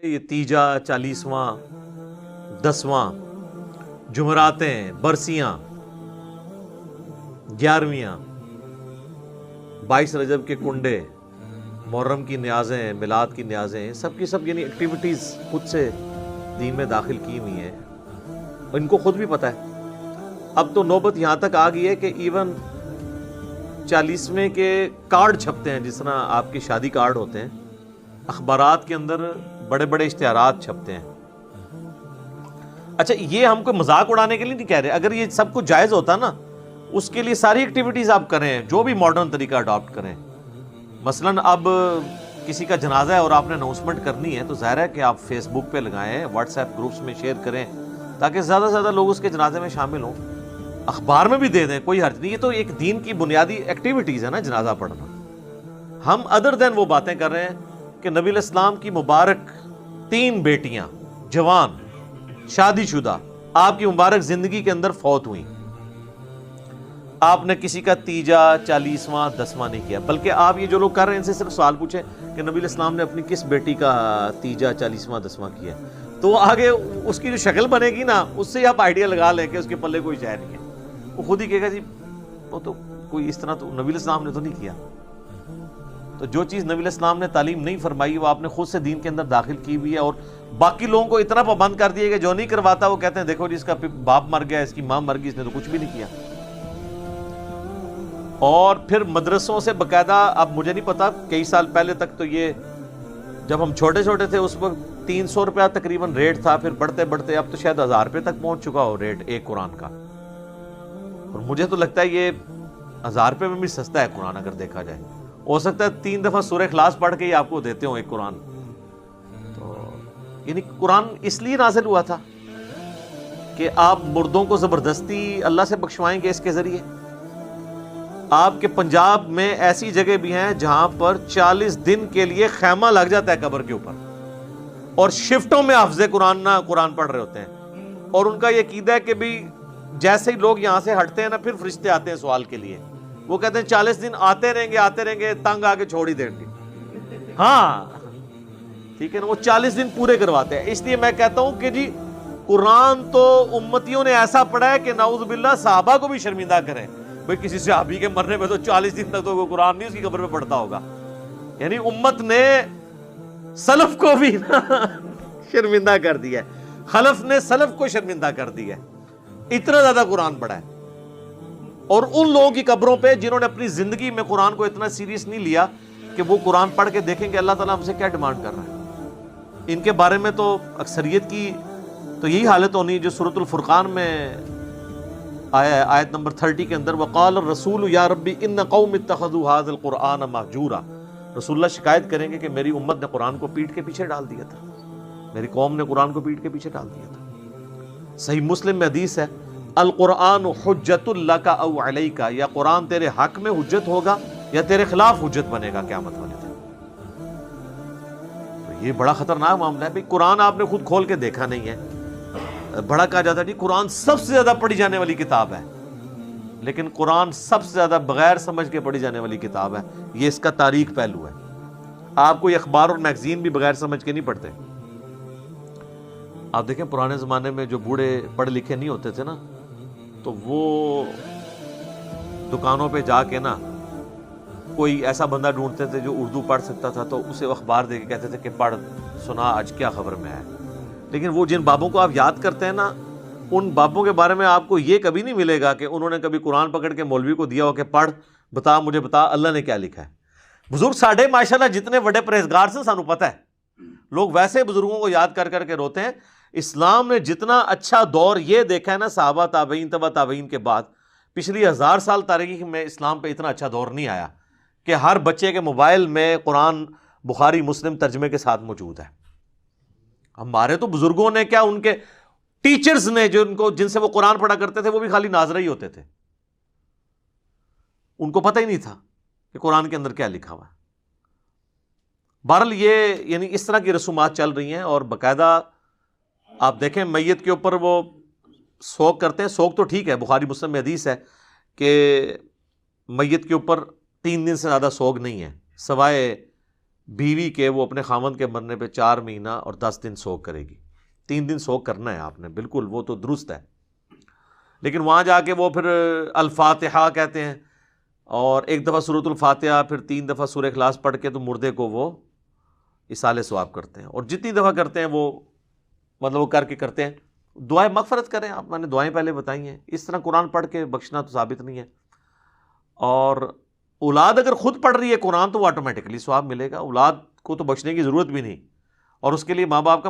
یہ تیجا، 40واں، 10واں، جمعراتیں، برسیاں، 11ویاں، 22 رجب کے کنڈے، محرم کی نیازیں، میلاد کی نیازیں، سب کی سب یعنی ایکٹیویٹیز خود سے دین میں داخل کی ہوئی ہیں، ان کو خود بھی پتہ ہے۔ اب تو نوبت یہاں تک آ گئی ہے کہ ایون 40ویں کے کارڈ چھپتے ہیں، جس طرح آپ کے شادی کارڈ ہوتے ہیں، اخبارات کے اندر بڑے بڑے اشتہارات چھپتے ہیں۔ اچھا، یہ ہم کو مذاق اڑانے کے لیے نہیں کہہ رہے، اگر یہ سب کچھ جائز ہوتا نا، اس کے لیے ساری ایکٹیویٹیز آپ کریں، جو بھی ماڈرن طریقہ اڈاپٹ کریں۔ مثلاً اب کسی کا جنازہ ہے اور آپ نے اناؤنسمنٹ کرنی ہے، تو ظاہر ہے کہ آپ فیس بک پہ لگائیں، واٹس ایپ گروپس میں شیئر کریں، تاکہ زیادہ سے زیادہ لوگ اس کے جنازے میں شامل ہوں۔ اخبار میں بھی دے دیں، کوئی حرج نہیں، یہ تو ایک دین کی بنیادی ایکٹیویٹیز ہے نا جنازہ پڑھنا۔ ہم ادر دین وہ باتیں کر رہے ہیں کہ نبی علیہ السلام کی مبارک 3 بیٹیاں جوان شادی شدہ آپ کی مبارک زندگی کے اندر فوت ہوئیں، آپ نے کسی کا تیجا، 40واں، 10واں نہیں کیا، بلکہ آپ یہ جو لوگ کر رہے ہیں ان سے صرف سوال پوچھیں کہ نبی علیہ السلام نے اپنی کس بیٹی کا تیجا، 40واں، 10واں کیا، تو آگے اس کی جو شکل بنے گی نا، اس سے آپ آئیڈیا لگا لیں کہ اس کے پلے کوئی شے نہیں ہے۔ وہ خود ہی کہے گا جی وہ تو کوئی اس طرح تو نبی علیہ السلام نے تو نہیں کیا۔ تو جو چیز نبی علیہ السلام نے تعلیم نہیں فرمائی، وہ آپ نے خود سے دین کے اندر داخل کی ہوئی ہے، اور باقی لوگوں کو اتنا پابند کر دیا کہ جو نہیں کرواتا وہ کہتے ہیں دیکھو جی اس کا باپ مر گیا، اس کی ماں مر گئی، اس نے تو کچھ بھی نہیں کیا۔ اور پھر مدرسوں سے باقاعدہ، اب مجھے نہیں پتا، کئی سال پہلے تک تو یہ جب ہم چھوٹے چھوٹے تھے اس وقت 300 روپیہ تقریباً ریٹ تھا، پھر بڑھتے بڑھتے اب تو شاید 1000 روپے تک پہنچ چکا ہو ریٹ ایک قرآن کا، اور مجھے تو لگتا ہے یہ 1000 روپے میں بھی سستا ہے قرآن اگر دیکھا جائے۔ ہو سکتا ہے 3 دفعہ سورہ اخلاص پڑھ کے ہی آپ کو دیتے ہوں ایک قرآن۔ تو یعنی قرآن اس لیے نازل ہوا تھا کہ آپ مردوں کو زبردستی اللہ سے بخشوائیں گے اس کے ذریعے۔ آپ کے پنجاب میں ایسی جگہ بھی ہیں جہاں پر 40 دن کے لیے خیمہ لگ جاتا ہے قبر کے اوپر، اور شفٹوں میں حافظ قرآن پڑھ رہے ہوتے ہیں، اور ان کا یہ عقیدہ ہے کہ بھی جیسے ہی لوگ یہاں سے ہٹتے ہیں نا، پھر فرشتے آتے ہیں سوال کے لیے، وہ کہتے ہیں 40 دن آتے رہیں گے، تنگ آ کے چھوڑ ہی دیں گے۔ ہاں ٹھیک ہے نا، وہ 40 دن پورے کرواتے ہیں۔ اس لیے میں کہتا ہوں کہ جی قرآن تو امتیوں نے ایسا پڑھا ہے کہ نعوذ باللہ صحابہ کو بھی شرمندہ کریں۔ بھئی کسی صحابی کے مرنے پہ تو 40 دن تک تو وہ قرآن نہیں اس کی قبر پہ پڑھتا ہوگا، یعنی امت نے سلف کو بھی شرمندہ کر دیا ہے، خلف نے سلف کو شرمندہ کر دیا ہے، اتنا زیادہ قرآن پڑھا ہے۔ اور ان لوگوں کی قبروں پہ جنہوں نے اپنی زندگی میں قرآن کو اتنا سیریس نہیں لیا کہ وہ قرآن پڑھ کے دیکھیں کہ اللہ تعالیٰ ہم سے کیا ڈیمانڈ کر رہا ہے، ان کے بارے میں تو اکثریت کی تو یہی حالت ہونی جو سورۃ الفرقان میں آیا ہے، آیت نمبر 30 کے اندر، وقال الرسول یا ربی ان قوم اتخذوا هذا القرآن مہجورا۔ رسول اللہ شکایت کریں گے کہ میری امت نے قرآن کو پیٹ کے پیچھے ڈال دیا تھا، میری قوم نے قرآن کو پیٹ کے پیچھے ڈال دیا تھا۔ صحیح مسلم میں حدیث ہے، القرآن حجت لک او علیک، یا قرآن تیرے حق میں حجت ہوگا یا تیرے خلاف حجت بنے گا قیامت والے دن۔ تو یہ بڑا خطرناک معاملہ ہے بھئی، قرآن آپ نے خود کھول کے دیکھا نہیں ہے۔ بڑا کہا جاتا ہے جی قرآن سب سے زیادہ پڑھی جانے والی کتاب ہے، لیکن قرآن سب سے زیادہ بغیر سمجھ کے پڑھی جانے والی کتاب ہے، یہ اس کا تاریخ پہلو ہے۔ آپ کوئی اخبار اور میگزین بھی بغیر سمجھ کے نہیں پڑھتے۔ آپ دیکھیں پرانے زمانے میں جو بوڑھے پڑھے لکھے نہیں ہوتے تھے نا، تو وہ دکانوں پہ جا کے نا کوئی ایسا بندہ ڈھونڈتے تھے جو اردو پڑھ سکتا تھا، تو اسے وہ اخبار دے کے کہتے تھے کہ پڑھ سنا آج کیا خبر میں ہے۔ لیکن وہ جن بابوں کو آپ یاد کرتے ہیں نا، ان بابوں کے بارے میں آپ کو یہ کبھی نہیں ملے گا کہ انہوں نے کبھی قرآن پکڑ کے مولوی کو دیا ہو کہ پڑھ بتا مجھے بتا اللہ نے کیا لکھا ہے۔ بزرگ ساڈے ماشاءاللہ جتنے بڑے پرہیزگار سے سانو پتہ ہے، لوگ ویسے بزرگوں کو یاد کر کر کے روتے ہیں۔ اسلام نے جتنا اچھا دور یہ دیکھا ہے نا صحابہ تابعین تبع تابعین کے بعد، پچھلی 1000 سال تاریخ میں اسلام پہ اتنا اچھا دور نہیں آیا کہ ہر بچے کے موبائل میں قرآن بخاری مسلم ترجمے کے ساتھ موجود ہے۔ ہمارے تو بزرگوں نے کیا، ان کے ٹیچرز نے جن سے وہ قرآن پڑھا کرتے تھے وہ بھی خالی ناظرہ ہی ہوتے تھے، ان کو پتہ ہی نہیں تھا کہ قرآن کے اندر کیا لکھا ہوا ہے۔ بہرحال یہ یعنی اس طرح کی رسومات چل رہی ہیں، اور باقاعدہ آپ دیکھیں میت کے اوپر وہ سوگ کرتے ہیں۔ سوگ تو ٹھیک ہے، بخاری مسلم میں حدیث ہے کہ میت کے اوپر 3 دن سے زیادہ سوگ نہیں ہے، سوائے بیوی کے وہ اپنے خامند کے مرنے پہ 4 مہینہ اور 10 دن سوگ کرے گی. 3 دن سوگ کرنا ہے آپ نے، بالکل وہ تو درست ہے. لیکن وہاں جا کے وہ پھر الفاتحہ کہتے ہیں، اور ایک دفعہ سورۃ الفاتحہ، پھر 3 دفعہ سورہ اخلاص پڑھ کے تو مردے کو وہ اصالہ ثواب کرتے ہیں. اور جتنی دفعہ کرتے ہیں وہ مطلب وہ کر کے کرتے ہیں. دعائیں مغفرت کریں آپ، میں نے دعائیں پہلے بتائی ہیں. اس طرح قرآن پڑھ کے بخشنا تو ثابت نہیں ہے. اور اولاد اگر خود پڑھ رہی ہے قرآن تو وہ آٹومیٹکلی ثواب ملے گا. اولاد کو تو بخشنے کی ضرورت بھی نہیں، اور اس کے لیے ماں باپ کا